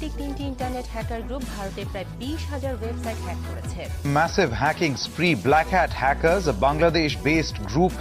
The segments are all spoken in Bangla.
ভিত্তিক 3টি ইন্টারনেট হ্যাকার গ্রুপ ভারতের প্রায় 20,000 ওয়েবসাইট হ্যাক করেছে। Massive hacking spree. Black Hat Hackers, a Bangladesh-based group,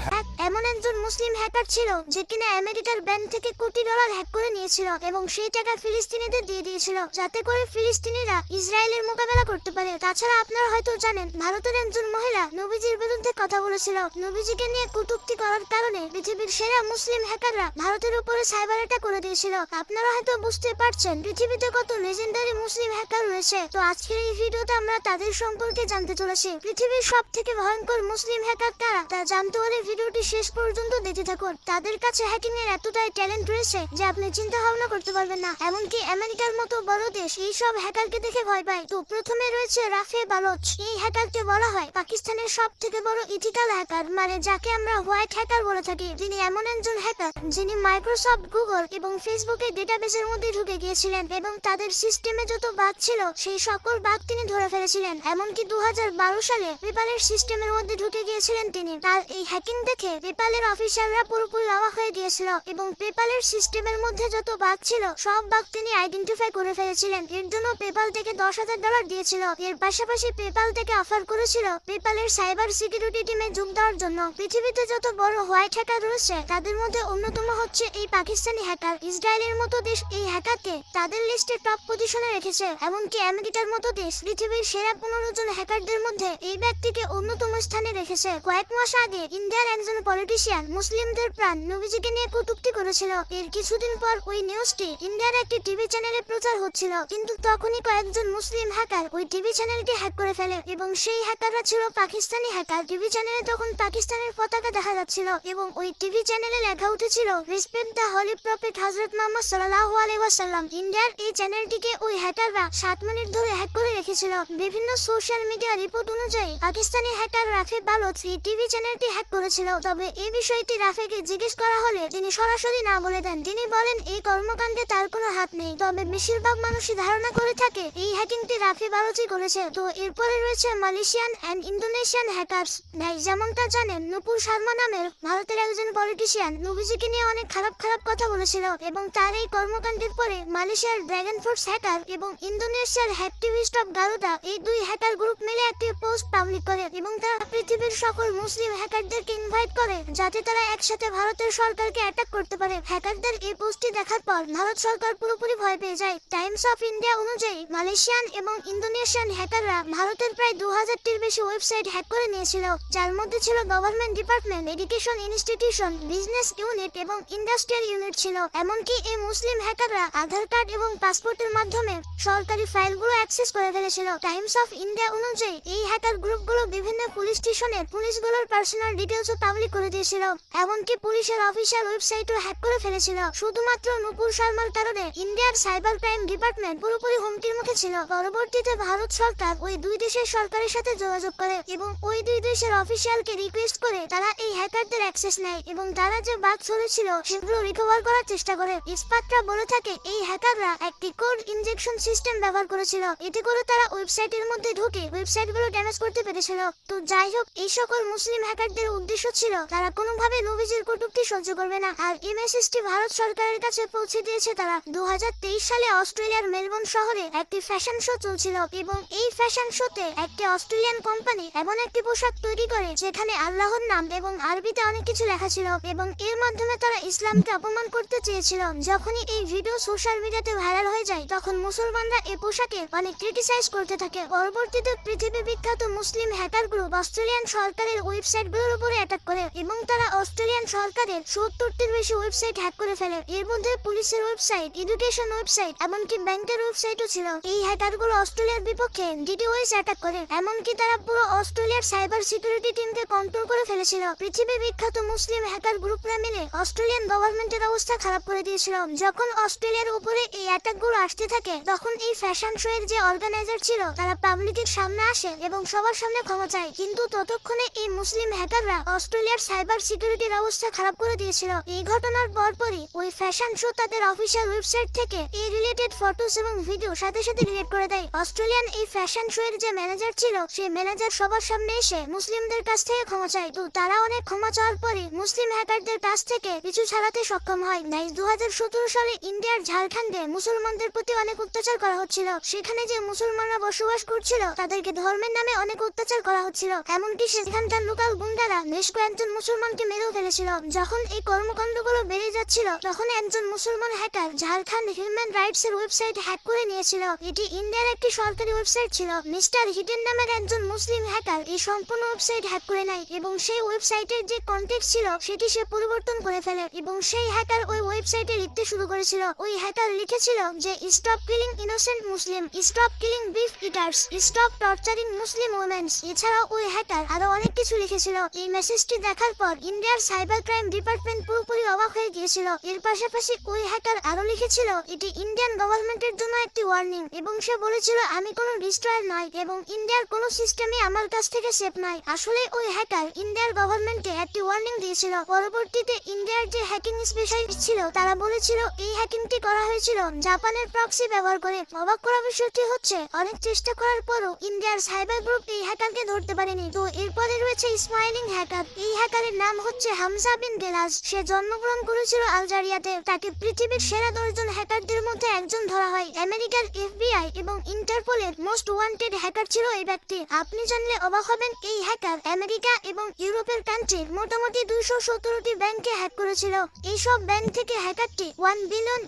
এমন একজন মুসলিম হ্যাকার ছিল যে কিনা আমেরিকার ব্যাংক থেকে কোটি ডলার হ্যাক করে নিয়েছিল এবং সেই টাকা ফিলিস্তিনিদের দিয়ে দিয়েছিল যাতে করে ফিলিস্তিনিরা ইসরায়েলের মোকাবেলা করতে পারে। তাছাড়া আপনারা হয়তো জানেন ভারতের একজন মহিলা নবীজির বিরুদ্ধে কথা বলেছিল। নবীজিকে নিয়ে কটূক্তি করার কারণে পৃথিবীর সেরা মুসলিম হ্যাকাররা ভারতের উপরে সাইবার অ্যাটাক করে দিয়েছিল। আপনারা হয়তো বুঝতে পারছেন পৃথিবীতে কত লেজেন্ডারি মুসলিম হ্যাকার রয়েছে। তো আজকের এই ভিডিওতে আমরা তাদের সম্পর্কে জানতে চলেছি। পৃথিবীর সব থেকে ভয়ঙ্কর মুসলিম হ্যাকার কারা তা জানতে হলে ভিডিওটি শেষ পর্যন্ত দেখতে থাকুন। তাদের কাছে হ্যাকিং এর এতটাই ট্যালেন্ট রয়েছে যে আপনি চিন্তা ভাবনা করতে পারবেন না। এমনকি আমেরিকার মতো বড় দেশ এই সব হ্যাকারকে দেখে ভয় পায়। তো প্রথমে রয়েছে রাফে বালোচ। এই হ্যাকারকে বলা হয় পাকিস্তানের সব থেকে বড় ইথিক্যাল হ্যাকার, মানে যাকে আমরা হোয়াইট হ্যাকার বলে থাকি। তিনি এমন একজন হ্যাকার যিনি মাইক্রোসফট, গুগল এবং ফেসবুকের ডেটাবেসের মধ্যে ঢুকে গিয়েছিলেন এবং তাদের সিস্টেমে যত বাগ ছিল সেই সকল বাগ তিনি ধরে ফেলেছিলেন। এমনকি 2012 সালে পেপ্যালের সিস্টেমের মধ্যে ঢুকে গিয়েছিলেন তিনি। তার এই হ্যাকিং দেখে পেপ্যালের অফিসাররা পুরোপুরি অবাক হয়ে গিয়েছিল এবং পেপ্যালের সিস্টেমের মধ্যে যত বাগ ছিল সব বাগ তিনি আইডেন্টিফাই করে ফেলেছিলেন। এর জন্য পেপ্যাল থেকে $10,000 দিয়েছিল। এর পাশাপাশি পেপ্যাল থেকে অফার করেছিল পেপ্যালের সাইবার সিকিউরিটি টিমে যোগ দেওয়ার জন্য। পৃথিবীতে যত বড় হোয়াইট হ্যাকার রয়েছে তাদের মধ্যে অন্যতম হচ্ছে এই পাকিস্তানি হ্যাকার। ইসরায়েলের মতো দেশ এই হ্যাকারকে তাদের লিস্টে টপ পজিশনে রেখেছে। এমনকি আমেরিকার মতো দেশ পৃথিবীর সেরা 15 জন হ্যাকারদের মধ্যে এই ব্যক্তিকে অন্যতম স্থানে রেখেছে। কয়েক মাস আগে ইন্ডিয়ার একজন পলিটিশিয়ান মুসলিমদের প্রাণ নবীজিকে নিয়ে কটূক্তি করেছিল। এর কিছুদিন পর ওই নিউজটি ইন্ডিয়ার একটি টিভি চ্যানেলে প্রচার হচ্ছিল, কিন্তু তখনই কয়েকজন মুসলিম হ্যাকার ওই টিভি চ্যানেলকে হ্যাক করে ফেলে এবং সেই হ্যাকাররা ছিল পাকিস্তানি হ্যাকার। টিভি চ্যানেলে তখন পাকিস্তানের পতাকা দেখা যাচ্ছিল এবং ওই টিভি চ্যানেলে লেখা উঠেছিল রেসপেক্ট দ্য হলি প্রফেট হযরত মুহাম্মদ সাল্লাল্লাহু আলাইহি ওয়াসাল্লাম। ইন্ডিয়ার এই চ্যানেলটিকে ওই হ্যাকাররা 7 মিনিট ধরে হ্যাক করে রেখেছিল। বিভিন্ন সোশ্যাল মিডিয়া রিপোর্ট অনুযায়ী পাকিস্তানি হ্যাকার রাফে বালোচ এই টিভি চ্যানেলটি হ্যাক করেছিল। তবে এই বিষয়টি রাফেকে জিজ্ঞেস করা হলে তিনি সরাসরি না বলে দেন। তিনি বলেন এই কর্মকাণ্ডে তার কোনো হাত নেই। তবে বেশিরভাগ মানুষই ধারণা করে থাকে এই হ্যাকিংটি রাফে বালোচই করেছে। তো এরপরে রয়েছে মালয়েশিয়ান এন্ড ইন্দোনেশিয়ান হ্যাকারস। ভাই যেমনটা জানেন নূপুর শর্মা নামের ভারতের একজন পলিটিশিয়ান নবীজিকে নিয়ে অনেক খারাপ কথা বলেছিল এবং তার এই কর্মকাণ্ডের পরে মালয়েশিয়ার ড্রাগন ফোর্স হ্যাকার এবং ইন্দোনেশিয়ার হ্যাকটিভিস্ট অফ গারুদা এই দুই হ্যাকার গ্রুপ মিলে একটি পোস্ট পাবলিক করে এবং তারা পৃথিবীর সকল মুসলিম হ্যাকারদেরকে ইনভাইট করে যাতে তারা একসাথে ভারতের সরকারকে অ্যাটাক করতে পারে। হ্যাকারদের এই পোস্টটি দেখার পর ভারত সরকার পুরোপুরি ভয় পেয়ে যায়। টাইমস অফ ইন্ডিয়া অনুযায়ী মালয়েশিয়ান এবং ইন্দোনেশিয়ান হ্যাকাররা ভারতের প্রায় 2000টির বেশি ওয়েবসাইট হ্যাক করে নিয়েছিল, যার মধ্যে ছিল government department, education institution, business unit এবং ইন্ডাস্ট্রিয়াল ইউনিট ছিল। এমনকি এই মুসলিম হ্যাকাররা আধার কার্ড এবং পাসপোর্টের মাধ্যমে সরকারি ফাইলগুলো অ্যাক্সেস করে ফেলেছিল। টাইমস অফ ইন্ডিয়া অনুযায়ী এই হ্যাকার গ্রুপগুলো বিভিন্ন পুলিশ স্টেশনের পুলিশগুলোর পার্সোনাল ডিটেলসও পাবলিক করে দিয়েছিল। এমনকি পুলিশের অফিসিয়াল ওয়েবসাইটও হ্যাক করে ফেলেছিল। শুধুমাত্র নূপুর শর্মার কারণে ইন্ডিয়ার সাইবার ক্রাইম ডিপার্টমেন্ট পুরোপুরি হুমকির মুখে ছিল। পরবর্তীতে ভারত সরকার ওই দুই দেশের সরকারের সাথে যোগাযোগ করে এবং ওই দুই দেশের অফিসিয়ালকে রিকোয়েস্ট করে তারা এই হ্যাকারদের অ্যাক্সেস নেয় এবং তারা যে বাগ ছড়িয়েছিল সেগুলো রিকভার করার চেষ্টা করে। এক্সপার্টরা বলে থাকে এই হ্যাকাররা একটি কোড ইনজেকশন সিস্টেম ব্যবহার করেছিল, এতে করে তারা ওয়েবসাইটের মধ্যে ঢুকে ওয়েবসাইটগুলো ড্যামেজ করতে পেরেছিল। তো যাই হোক, এই সকল মুসলিম হ্যাকারদের উদ্দেশ্য ছিল তারা কোনোভাবে নবীজির কটূক্তি সহ্য করবে না। আর এই মেসেজটি ভারত সরকারের কাছে পৌঁছে দিয়েছে তারা। 2023 সালে অস্ট্রেলিয়ার মেলবোর্ন শহরে একটি ফ্যাশন শো চলছিল এবং এই ফ্যাশন শোতে একটি অস্ট্রেলিয়ান কোম্পানি এমন একটি পোশাক তৈরি করে যেখানে আল্লাহর নাম এবং আরবিতে অনেক কিছু লেখা ছিল এবং এর মাধ্যমে তারা ইসলামকে অপমান করতে চেয়েছিল। যখনই এই ভিডিও সোশ্যাল মিডিয়াতে ভাইরাল হয়ে যায় তখন মুসলমানরা এই পোশাকে অনেক ক্রিটিসাইজ করতে থাকে। পরবর্তীতে পৃথিবী বিখ্যাত মুসলিম হ্যাকার গ্রুপ অস্ট্রেলিয়ান সরকারের ওয়েবসাইটগুলোর উপরে অ্যাটাক করে এবং তারা অস্ট্রেলিয়ান সরকারের 70টির বেশি ওয়েবসাইট হ্যাক করে ফেলে। এর মধ্যে পুলিশের ওয়েবসাইট, এডুকেশন ওয়েবসাইট, এমনকি ব্যাংকের ওয়েবসাইটও ছিল। এই হ্যাকারগুলো অস্ট্রেলিয়ার বিপক্ষে ডিডিওএস অ্যাটাক করে, এমনকি তারা পুরো অস্ট্রেলিয়ার সাইবার সিকিউরিটি টিমকে কন্ট্রোল করে ফেলেছিল। পৃথিবী বিখ্যাত মুসলিম হ্যাকার গ্রুপরা মিলে অস্ট্রেলিয়ান গভর্নমেন্টের অবস্থা খারাপ করে দিয়েছিল। যখন অস্ট্রেলিয়ার উপরে এই অ্যাটাকগুলো আসতে থাকে তখন এই ফ্যাশন শো এর যে অর্গানাইজার ছিল তারা পাবলিকের সামনে আসে এবং সবার সামনে ক্ষমা চায়, কিন্তু ততক্ষণে এই মুসলিম হ্যাকাররা অস্ট্রেলিয়ার সাইবার সিকিউরিটি সিকিউরিটির অবস্থা খারাপ করে দিয়েছিল। এই ঘটনার পরপরই ওই ফ্যাশন শো তাদের অফিসিয়াল ওয়েবসাইট থেকে এই রিলেটেড ফটোস এবং ভিডিও সাথে সাথে ডিলিট করে দেয়। অস্ট্রেলিয়ান এই ফ্যাশন শো এর যে ম্যানেজার ছিল, সেই ম্যানেজার সবার সামনে এসে মুসলিমদের কাছ থেকে ক্ষমা চায়। তো তারা অনেক ক্ষমা চাওয়ার পরে মুসলিম হ্যাকারদের কাছ থেকে পিছু ছাড়াতে সক্ষম হয়। 2017 সালে ইন্ডিয়ার ঝাড়খণ্ডে মুসলমানদের প্রতি অনেক অত্যাচার করা হচ্ছিল। সেখানে যে মুসলমানরা বসবাস করছিল তাদেরকে ধর্মের নামে অনেক অত্যাচার করা হচ্ছিল, এমনকি সেখানকার লোকাল গুন্ডারা বেশ কয়েকজন মুসলমানকে মেরেও ফেলেছিল। যখন এই কর্মকাণ্ডগুলো বেড়ে যাচ্ছিল, তখন একজন মুসলমান হ্যাকার ঝাড়খণ্ড হিউম্যান রাইটস এর ওয়েবসাইট হ্যাক করে নিয়েছিল। এটি ইন্ডিয়ার একটি সরকারি ওয়েবসাইট ছিল। মিস্টার হিডেন নামের একজন মুসলিম হ্যাকার এই সম্পূর্ণ ওয়েবসাইট হ্যাক করে নেয় এবং সেই ওয়েবসাইটের যে কন্টেক্ট ছিল সেটি সে পরিবর্তন করে ফেলে এবং সেই হ্যাকার ওই ওয়েবসাইটে লিখতে শুরু করেছিল। ওই হ্যাকার লিখেছিল যে stop killing innocent Muslim, stop killing beef eaters, stop torturing Muslim womens. এছাড়াও ওই হ্যাকার আরো অনেক কিছু লিখেছিল। এই মেসেজটি দেখার পর ইন্ডিয়ার সাইবার ক্রাইম ডিপার্টমেন্ট পুরোপুরি অবাক হয়ে গিয়েছিল। এর পাশাপাশি ওই হ্যাকার আরো লিখেছিল এটি ইন্ডিয়ান গভর্নমেন্টের জন্য একটি ওয়ার্নিং এবং সে বলেছিল আমি কোনো ডিস্ট্রয়ার নয় এবং ইন্ডিয়ার কোনো সিস্টেমই আমার কাছ থেকে সেফ নয়। আসলে ওই হ্যাকার ইন্ডিয়ার গভর্নমেন্টকে একটি ওয়ার্নিং দিয়েছিল। পরবর্তীতে ইন্ডিয়ার যে হ্যাকিং স্পেশালিস্ট ছিল তারা বলেছিল এই হ্যাকিংটি করা হয়েছিল জাপানের প্রক্সি ব্যবহার করে। অবাক করা বিষয়টি হচ্ছে অনেক চেষ্টা করার পরও ইন্ডিয়ার সাইবার গ্রুপ এই হ্যাকারকে ধরতে পারেনি। তো এরপরে রয়েছে স্মাইলিং হ্যাকার। এই হ্যাকারের নাম হচ্ছে হামজা বিন গেলাজ। সে জন্মগ্রহণ করেছিল আলজেরিয়াতে। তাকে পৃথিবীর সেরা 10 জন হ্যাকারদের মধ্যে একজন ধরা হয়। আমেরিকার FBI এবং ইন্টারপোলের মোস্ট ওয়ান্টেড হ্যাকার ছিল এই ব্যক্তি। আপনি জানলে অবাক হবেন এই হ্যাকার আমেরিকা এবং ইউরোপের কান্ট্রির মোটামুটি 217টি ব্যাংকে হ্যাক করেছিল। এইসব ব্যাংক থেকে হ্যাকারটি $1 বিলিয়ন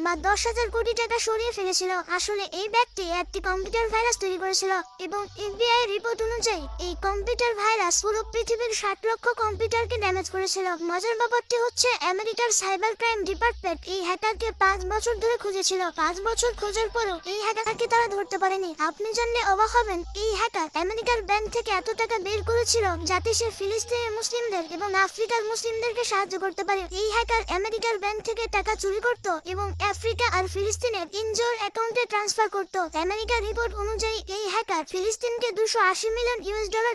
বা 10,000 কোটি টাকা সরিয়ে ফেলেছিল। আসলে এই ব্যক্তি একটি কম্পিউটার ভাইরাস তৈরি করেছিল এবং FBI রিপোর্ট অনুযায়ী এই কম্পিউটার ভাইরাস পুরো পৃথিবীর 60 লক্ষ কম্পিউটারকে ড্যামেজ করেছিল। মজার ব্যাপারটি হচ্ছে আমেরিকার সাইবার ক্রাইম ডিপার্টমেন্ট এই হ্যাকারকে 5 বছর ধরে খুঁজেছিল। 5 বছর খোঁজার পরও এই হ্যাকারকে তারা ধরতে পারেনি। আপনি জানলে অবাক হবেন এই হ্যাকার আমেরিকার ব্যাংক থেকে এত টাকা বের করেছিল যাতে সে ফিলিস্তিনের মুসলিমদের এবং আফ্রিকার মুসলিমদেরকে সাহায্য করতে পারে। এই হ্যাকার আমেরিকার ব্যাংক থেকে টাকা চুরি করত এবং আফ্রিকা আর ফিলিস্তিনের এনজিওর অ্যাকাউন্টে ট্রান্সফার করত। আমেরিকার রিপোর্ট অনুযায়ী এই হ্যাকার ফিলিস্তিনকে $280 মিলিয়ন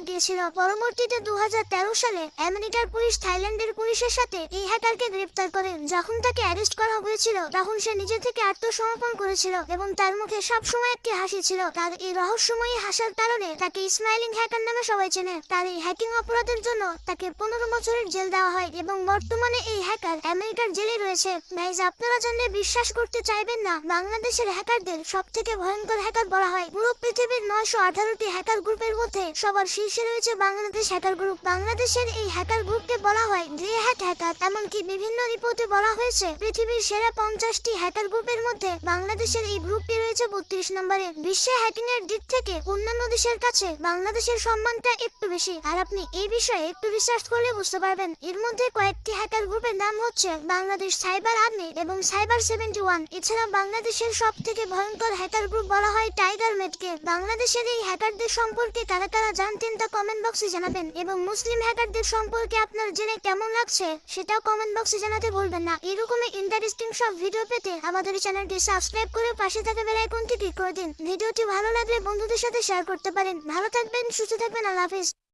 দিয়েছিল। পরবর্তীতে 2013 সালে আমেরিকার পুলিশ থাইল্যান্ডের পুলিশের সাথে এই হ্যাকারকে গ্রেফতার করে। যখন তাকে অ্যারেস্ট করা হয়েছিল তখন সে নিজে থেকে আত্মসমর্পণ করেছিল এবং তার মুখে সবসময় একটি হাসি ছিল। তার এই রহস্যময়ী হাসার কারণে তাকে স্মাইলিং হ্যাকার নামে সবাই চেনে। তার এই হ্যাকিং অপরাধের জন্য তাকে 15 বছরের জেল দেওয়া হয় এবং বর্তমানে এই হ্যাকার আমেরিকার জেলে রয়েছে। গাইজ, আপনারা জানলে বিশ্বাস করতে চাইবেন না, বাংলাদেশের হ্যাকারদের সবথেকে ভয়ঙ্কর হ্যাকার বলা হয়। পুরো পৃথিবীর 918টি হ্যাকার গ্রুপের মধ্যে সবার শীর্ষে রয়েছে বাংলাদেশ হ্যাকার গ্রুপ। বাংলাদেশের এই হ্যাকার গ্রুপকে বলা হয় গ্রে হ্যাট হ্যাকার। এমনকি বিভিন্ন রিপোর্টে বলা হয়েছে পৃথিবীর সেরা 50টি হ্যাকার গ্রুপের মধ্যে বাংলাদেশের এই গ্রুপটি রয়েছে 32 নম্বরে। বিশ্বে হ্যাকিং এর দিক থেকে অন্যান্য দেশের কাছে বাংলাদেশের সম্মানটা একটু বেশি। আর আপনি এই বিষয়ে একটু রিসার্চ করলে বুঝতে পারবেন। এর মধ্যে কয়েকটি হ্যাকার গ্রুপের নাম হচ্ছে বাংলাদেশ সাইবার আর্মি এবং সাইবার 71। এছাড়া বাংলাদেশের সব থেকে ভয়ঙ্কর হ্যাকার গ্রুপ বলা হয় টাইগার মেটকে। বাংলাদেশের এই হ্যাকারদের সম্পর্কে কারা কারা জানতেন তা কমেন্ট বক্সে জানাবেন এবং মুসলিম হ্যাকারদের সম্পর্কে আপনার জেনে কেমন লাগছে সেটাও কমেন্ট বক্সে জানাতে ভুলবেন না। এরকমই ইন্টারেস্টিং সব ভিডিও পেতে আমাদের চ্যানেলটি সাবস্ক্রাইব করে পাশে থাকা বেল আইকনটি ক্লিক করে দিন। ভিডিওটি ভালো লাগলে বন্ধুদের সাথে শেয়ার করতে পারেন। ভালো থাকবেন, সুস্থ থাকবেন, আল্লাহ হাফেজ।